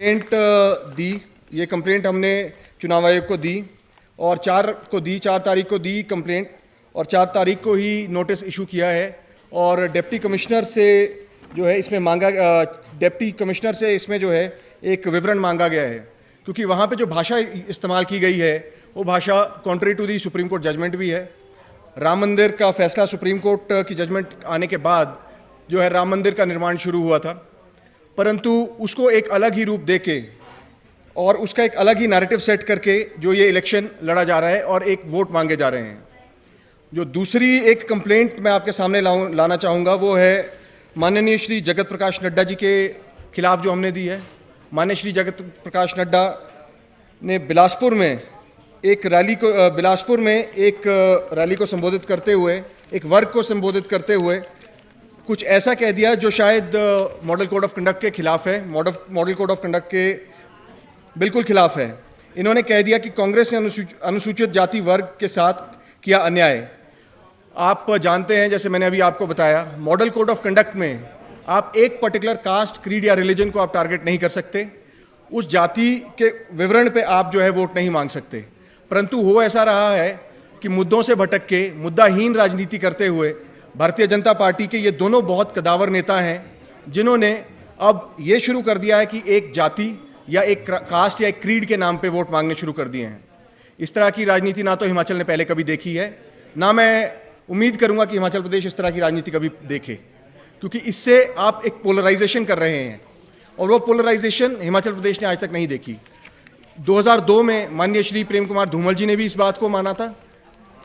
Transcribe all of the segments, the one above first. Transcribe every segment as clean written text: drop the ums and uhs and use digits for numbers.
Complaint दी। ये complaint हमने चुनाव आयोग को दी और 4 तारीख को दी कंप्लेंट और 4 तारीख को ही नोटिस इशू किया है। और डिप्टी कमिश्नर से जो है इसमें डिप्टी कमिश्नर से इसमें जो है एक विवरण मांगा गया है, क्योंकि वहाँ पे जो भाषा इस्तेमाल की गई है वो भाषा contrary to the supreme court judgment भी है। राम मंदिर का फैसला सुप्रीम कोर्ट की जजमेंट आने के बाद जो है राम मंदिर का निर्माण शुरू हुआ था, परंतु उसको एक अलग ही रूप देके और उसका एक अलग ही नैरेटिव सेट करके जो ये इलेक्शन लड़ा जा रहा है और एक वोट मांगे जा रहे हैं। जो दूसरी एक कंप्लेंट मैं आपके सामने लाना चाहूँगा वो है माननीय श्री जगत प्रकाश नड्डा जी के खिलाफ जो हमने दी है। माननीय श्री जगत प्रकाश नड्डा ने बिलासपुर में एक रैली को संबोधित करते हुए, एक वर्ग को संबोधित करते हुए कुछ ऐसा कह दिया जो शायद मॉडल कोड ऑफ कंडक्ट के खिलाफ है, मॉडल कोड ऑफ कंडक्ट के बिल्कुल खिलाफ है। इन्होंने कह दिया कि कांग्रेस ने अनुसूचित जाति वर्ग के साथ किया अन्याय। आप जानते हैं, जैसे मैंने अभी आपको बताया, मॉडल कोड ऑफ कंडक्ट में आप एक पर्टिकुलर कास्ट, क्रीड या रिलीजन को आप टारगेट नहीं कर सकते, उस जाति के विवरण पे आप जो है वोट नहीं मांग सकते। परंतु हो ऐसा रहा है कि मुद्दों से भटक के मुद्दाहीन राजनीति करते हुए भारतीय जनता पार्टी के ये दोनों बहुत कदावर नेता हैं, जिन्होंने अब ये शुरू कर दिया है कि एक जाति या एक कास्ट या एक क्रीड के नाम पे वोट मांगने शुरू कर दिए हैं। इस तरह की राजनीति ना तो हिमाचल ने पहले कभी देखी है, ना मैं उम्मीद करूंगा कि हिमाचल प्रदेश इस तरह की राजनीति कभी देखे, क्योंकि इससे आप एक पोलराइजेशन कर रहे हैं और वो पोलराइजेशन हिमाचल प्रदेश ने आज तक नहीं देखी। 2002 में माननीय श्री प्रेम कुमार धूमल जी ने भी इस बात को माना था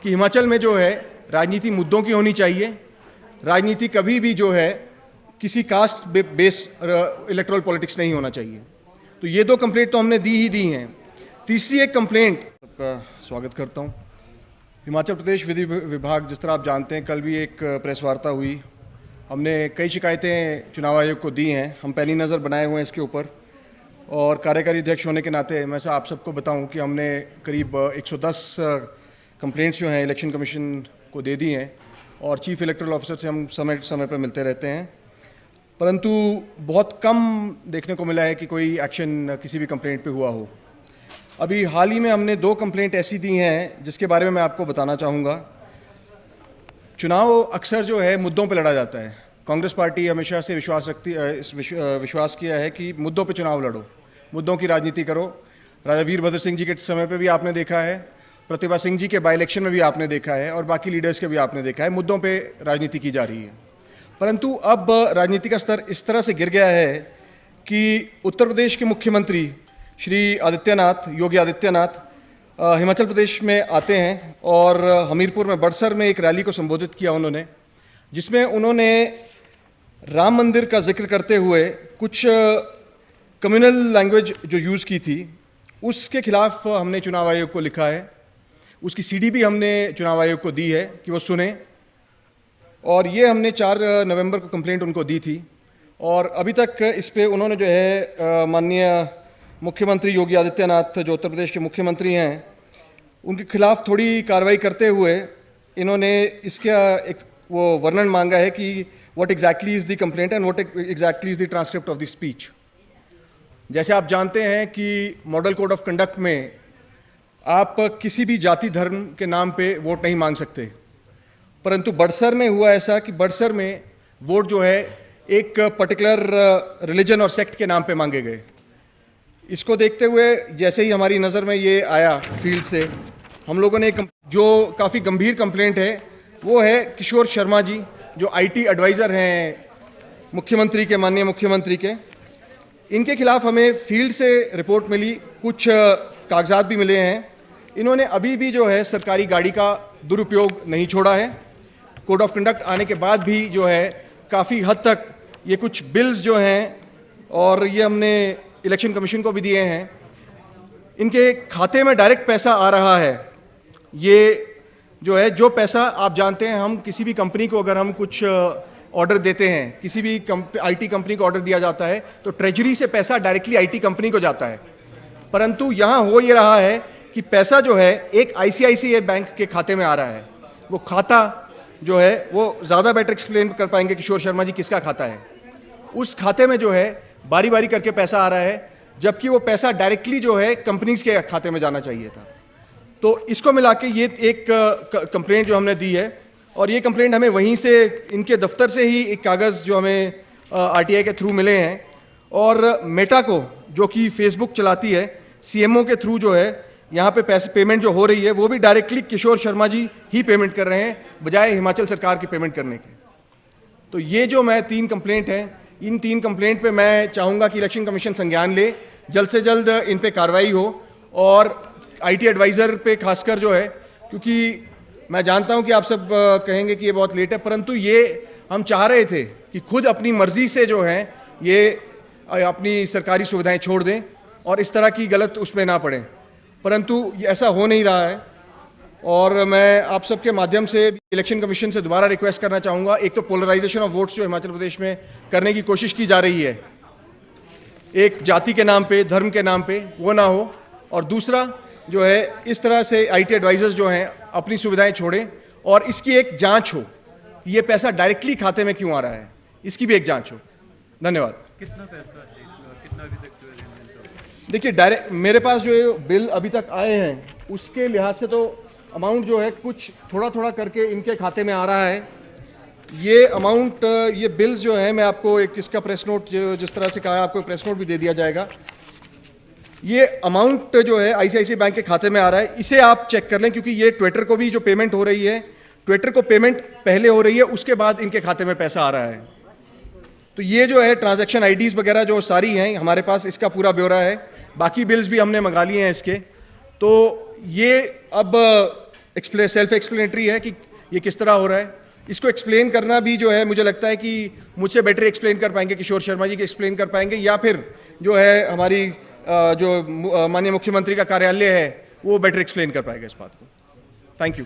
कि हिमाचल में जो है राजनीति मुद्दों की होनी चाहिए, राजनीति कभी भी जो है किसी कास्ट बेस्ड इलेक्टोरल पॉलिटिक्स नहीं होना चाहिए। तो ये 2 कंप्लेंट तो हमने दी हैं। तीसरी एक कंप्लेंट, आपका स्वागत करता हूँ। हिमाचल प्रदेश विधि विभाग, जिस तरह आप जानते हैं, कल भी एक प्रेस वार्ता हुई। हमने कई शिकायतें चुनाव आयोग को दी हैं, हम पैनी नज़र बनाए हुए हैं इसके ऊपर, और कार्यकारी अध्यक्ष होने के नाते मैं आप सबको बताऊं कि हमने करीब 110 कंप्लेंट्स जो हैं इलेक्शन कमीशन को दे दी हैं और चीफ इलेक्टोरल ऑफिसर से हम समय समय पर मिलते रहते हैं, परंतु बहुत कम देखने को मिला है कि कोई एक्शन किसी भी कंप्लेंट पे हुआ हो। अभी हाल ही में हमने 2 कंप्लेंट ऐसी दी हैं जिसके बारे में मैं आपको बताना चाहूँगा। चुनाव अक्सर जो है मुद्दों पे लड़ा जाता है। कांग्रेस पार्टी हमेशा से विश्वास किया है कि मुद्दों पे चुनाव लड़ो, मुद्दों की राजनीति करो। राजा वीरभद्र सिंह जी के समय पे भी आपने देखा है, प्रतिभा सिंह जी के बाई इलेक्शन में भी आपने देखा है और बाकी लीडर्स के भी आपने देखा है, मुद्दों पे राजनीति की जा रही है। परंतु अब राजनीति का स्तर इस तरह से गिर गया है कि उत्तर प्रदेश के मुख्यमंत्री श्री योगी आदित्यनाथ हिमाचल प्रदेश में आते हैं और हमीरपुर में बड़सर में एक रैली को संबोधित किया उन्होंने, जिसमें उन्होंने राम मंदिर का जिक्र करते हुए कुछ कम्युनल लैंग्वेज जो यूज़ की थी उसके खिलाफ हमने चुनाव आयोग को लिखा है। उसकी सीडी भी हमने चुनाव आयोग को दी है कि वो सुने, और ये हमने 4 नवंबर को कंप्लेंट उनको दी थी और अभी तक इस पे उन्होंने जो है माननीय मुख्यमंत्री योगी आदित्यनाथ जो उत्तर प्रदेश के मुख्यमंत्री हैं उनके खिलाफ थोड़ी कार्रवाई करते हुए इन्होंने इसका एक वो वर्णन मांगा है कि what exactly is the complaint and what exactly is the transcript of the speech. जैसे आप जानते हैं कि मॉडल कोड ऑफ कंडक्ट में आप किसी भी जाति धर्म के नाम पे वोट नहीं मांग सकते, परंतु बड़सर में हुआ ऐसा कि बड़सर में वोट जो है एक पर्टिकुलर रिलीजन और सेक्ट के नाम पे मांगे गए। इसको देखते हुए जैसे ही हमारी नज़र में ये आया फील्ड से, हम लोगों ने जो काफ़ी गंभीर कंप्लेंट है वो है किशोर शर्मा जी, जो आईटी एडवाइज़र हैं मुख्यमंत्री के, माननीय मुख्यमंत्री के। इनके खिलाफ हमें फील्ड से रिपोर्ट मिली, कुछ कागजात भी मिले हैं। इन्होंने अभी भी जो है सरकारी गाड़ी का दुरुपयोग नहीं छोड़ा है। कोड ऑफ कंडक्ट आने के बाद भी जो है काफ़ी हद तक ये कुछ बिल्स जो हैं, और ये हमने इलेक्शन कमीशन को भी दिए हैं, इनके खाते में डायरेक्ट पैसा आ रहा है। ये जो है, जो पैसा आप जानते हैं, हम किसी भी कंपनी को अगर हम कुछ ऑर्डर देते हैं, किसी भी आईटी कंपनी को ऑर्डर दिया जाता है तो ट्रेजरी से पैसा डायरेक्टली आईटी कंपनी को जाता है, परंतु यहाँ हो ये रहा है कि पैसा जो है एक आईसीआईसीआई बैंक के खाते में आ रहा है। वो खाता जो है वो ज़्यादा बेटर एक्सप्लेन कर पाएंगे किशोर शर्मा जी किसका खाता है। उस खाते में जो है बारी बारी करके पैसा आ रहा है। जबकि वो पैसा डायरेक्टली जो है कंपनीज के खाते में जाना चाहिए था। तो इसको मिला के ये एक कंप्लेंट जो हमने दी है, और ये कंप्लेंट हमें वहीं से इनके दफ्तर से ही एक कागज़ जो हमें आरटीआई के थ्रू मिले हैं, और मेटा को जो कि फेसबुक चलाती है, सीएमओ के थ्रू जो है यहाँ पे पैसे पेमेंट जो हो रही है वो भी डायरेक्टली किशोर शर्मा जी ही पेमेंट कर रहे हैं बजाय हिमाचल सरकार की पेमेंट करने के। तो ये जो मैं 3 कंप्लेंट हैं, इन 3 कंप्लेंट पे मैं चाहूँगा कि इलेक्शन कमीशन संज्ञान ले, जल्द से जल्द इन पे कार्रवाई हो, और आईटी एडवाइज़र पे खासकर जो है, क्योंकि मैं जानता हूँ कि आप सब कहेंगे कि ये बहुत लेट है, परंतु ये हम चाह रहे थे कि खुद अपनी मर्जी से जो है ये अपनी सरकारी सुविधाएं छोड़ दें और इस तरह की गलत उसमें ना पड़ें, परंतु ऐसा हो नहीं रहा है। और मैं आप सबके माध्यम से इलेक्शन कमीशन से दोबारा रिक्वेस्ट करना चाहूँगा, एक तो पोलराइजेशन ऑफ वोट्स जो हिमाचल प्रदेश में करने की कोशिश की जा रही है, एक जाति के नाम पे, धर्म के नाम पे, वो ना हो, और दूसरा जो है इस तरह से आईटी एडवाइजर्स जो हैं अपनी सुविधाएं छोड़ें, और इसकी एक जांच हो कि ये पैसा डायरेक्टली खाते में क्यों आ रहा है, इसकी भी एक जांच हो। धन्यवाद। कितना पैसा है इसमें और कितना अभी तक देखिए, डायरेक्ट मेरे पास जो बिल अभी तक आए हैं उसके लिहाज से तो अमाउंट जो है कुछ थोड़ा थोड़ा करके इनके खाते में आ रहा है। ये अमाउंट, ये बिल्स जो है, मैं आपको एक इसका प्रेस नोट जिस तरह से कहा है आपको प्रेस नोट भी दे दिया जाएगा। ये अमाउंट जो है आईसीआईसीआई बैंक के खाते में आ रहा है, इसे आप चेक कर लें, क्योंकि ये ट्विटर को भी जो पेमेंट हो रही है, ट्विटर को पेमेंट पहले हो रही है, उसके बाद इनके खाते में पैसा आ रहा है। तो ये जो है ट्रांजैक्शन आईडीज वगैरह जो सारी हैं हमारे पास, इसका पूरा ब्यौरा है। बाकी बिल्स भी हमने मंगा लिए हैं इसके। तो ये अब सेल्फ एक्सप्लेनेटरी है कि ये किस तरह हो रहा है। इसको एक्सप्लेन करना भी जो है मुझे लगता है कि मुझसे बेटर एक्सप्लेन कर पाएंगे किशोर शर्मा जी के एक्सप्लेन कर पाएंगे, या फिर जो है हमारी जो माननीय मुख्यमंत्री का कार्यालय है वो बेटर एक्सप्लेन कर पाएगा इस बात को। Thank you.